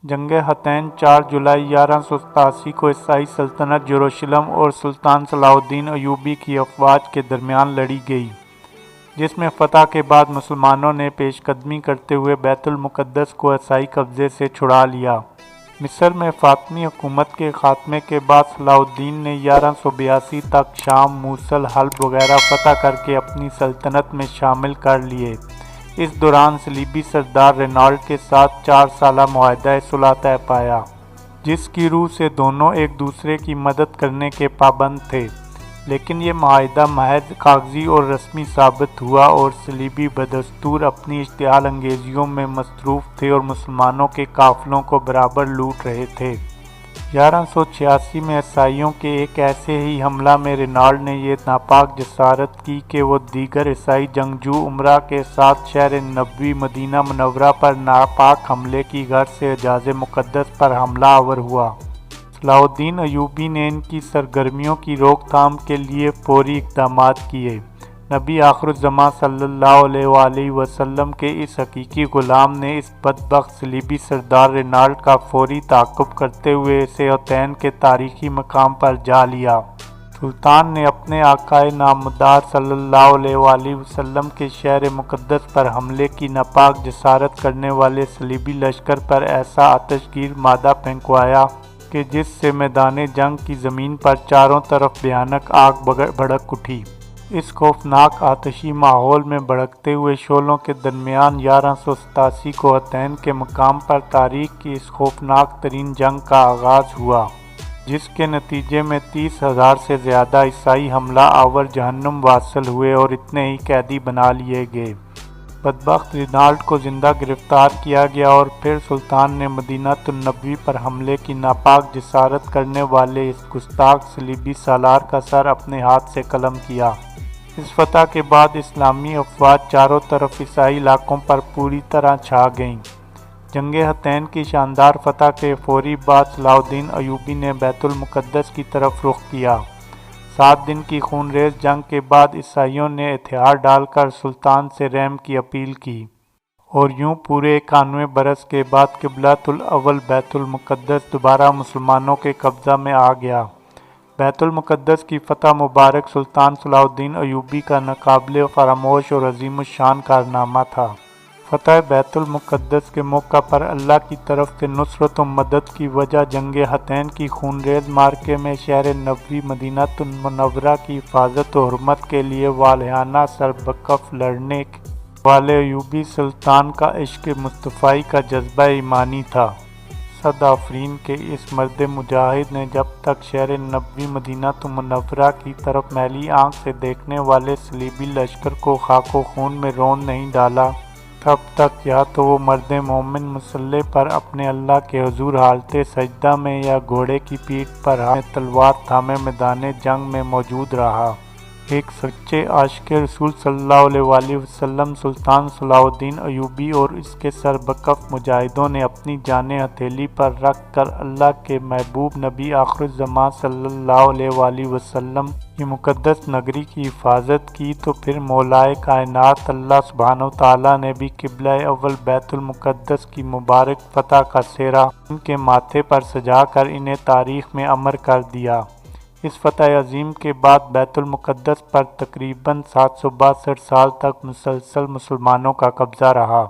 جنگ حطین 4 جولائی 1187 کو عیسائی سلطنت یروشلم اور سلطان صلاح الدین ایوبی کی افواج کے درمیان لڑی گئی، جس میں فتح کے بعد مسلمانوں نے پیش قدمی کرتے ہوئے بیت المقدس کو عیسائی قبضے سے چھڑا لیا۔ مصر میں فاطمی حکومت کے خاتمے کے بعد صلاح الدین نے 1182 تک شام، موصل، حلب وغیرہ فتح کر کے اپنی سلطنت میں شامل کر لیے۔ اس دوران صلیبی سردار رینالڈ کے ساتھ 4 سالہ معاہدہ صلح طے پایا، جس کی روح سے دونوں ایک دوسرے کی مدد کرنے کے پابند تھے، لیکن یہ معاہدہ محض کاغذی اور رسمی ثابت ہوا اور صلیبی بدستور اپنی اشتعال انگیزیوں میں مصروف تھے اور مسلمانوں کے قافلوں کو برابر لوٹ رہے تھے۔ 1186 میں عیسائیوں کے ایک ایسے ہی حملہ میں رینالڈ نے یہ ناپاک جسارت کی کہ وہ دیگر عیسائی جنگجو امراء کے ساتھ شہر نبوی مدینہ منورہ پر ناپاک حملے کی غرض سے حجاز مقدس پر حملہ آور ہوا۔ صلاح الدین ایوبی نے ان کی سرگرمیوں کی روک تھام کے لیے فوری اقدامات کیے۔ نبی آخر الزماں صلی اللہ علیہ وآلہ وسلم کے اس حقیقی غلام نے اس بدبخت صلیبی سردار رینالڈ کا فوری تعاقب کرتے ہوئے اسے حطین کے تاریخی مقام پر جا لیا۔ سلطان نے اپنے آقا نامدار صلی اللہ علیہ وآلہ وسلم کے شہر مقدس پر حملے کی ناپاک جسارت کرنے والے صلیبی لشکر پر ایسا آتش گیر مادہ پھینکوایا کہ جس سے میدان جنگ کی زمین پر چاروں طرف بھیانک آگ بھڑک اٹھی۔ اس خوفناک آتشی ماحول میں بھڑکتے ہوئے شعلوں کے درمیان 1187 کو حطین کے مقام پر تاریخ کی اس خوفناک ترین جنگ کا آغاز ہوا، جس کے نتیجے میں 30,000 سے زیادہ عیسائی حملہ آور جہنم واصل ہوئے اور اتنے ہی قیدی بنا لیے گئے۔ بدبخت رینالڈ کو زندہ گرفتار کیا گیا اور پھر سلطان نے مدینہ النبوی پر حملے کی ناپاک جسارت کرنے والے اس گستاخ صلیبی سالار کا سر اپنے ہاتھ سے قلم کیا۔ اس فتح کے بعد اسلامی افواج چاروں طرف عیسائی علاقوں پر پوری طرح چھا گئیں۔ جنگ حطین کی شاندار فتح کے فوری بعد صلاح الدین ایوبی نے بیت المقدس کی طرف رخ کیا۔ 7 دن کی خونریز جنگ کے بعد عیسائیوں نے ہتھیار ڈال کر سلطان سے رحم کی اپیل کی، اور یوں پورے 91 برس کے بعد قبلۃ الاول بیت المقدس دوبارہ مسلمانوں کے قبضہ میں آ گیا۔ بیت المقدس کی فتح مبارک سلطان صلاح الدین ایوبی کا ناقابل فراموش اور عظیم الشان کارنامہ تھا۔ فتح بیت المقدس کے موقع پر اللہ کی طرف سے نصرت و مدد کی وجہ جنگ حطین کی خونریز معرکے میں شہر نبوی مدینہ منورہ کی حفاظت و حرمت کے لیے والہانہ سربکف لڑنے والے ایوبی سلطان کا عشق مصطفی کا جذبہ ایمانی تھا۔ صد آفرین کہ اس مرد مجاہد نے جب تک شہر نبوی مدینہ منورہ کی طرف میلی آنکھ سے دیکھنے والے صلیبی لشکر کو خاک و خون میں رون نہیں ڈالا، تب تک یا تو وہ مرد مومن مسلح پر اپنے اللہ کے حضور حالت سجدہ میں یا گھوڑے کی پیٹھ پر ہاتھ تلوار تھامے میدان جنگ میں موجود رہا۔ ایک سچے عاشق رسول صلی اللہ علیہ وآلہ وسلم سلطان صلاح الدین ایوبی اور اس کے سربکف مجاہدوں نے اپنی جانیں ہتھیلی پر رکھ کر اللہ کے محبوب نبی آخر الزماں صلی اللہ علیہ وآلہ وسلم کی مقدس نگری کی حفاظت کی، تو پھر مولائے کائنات اللہ سبحانہ وتعالیٰ نے بھی قبلہ اول بیت المقدس کی مبارک فتح کا سہرا ان کے ماتھے پر سجا کر انہیں تاریخ میں امر کر دیا۔ اس فتح عظیم کے بعد بیت المقدس پر تقریباً 762 سال تک مسلسل مسلمانوں کا قبضہ رہا۔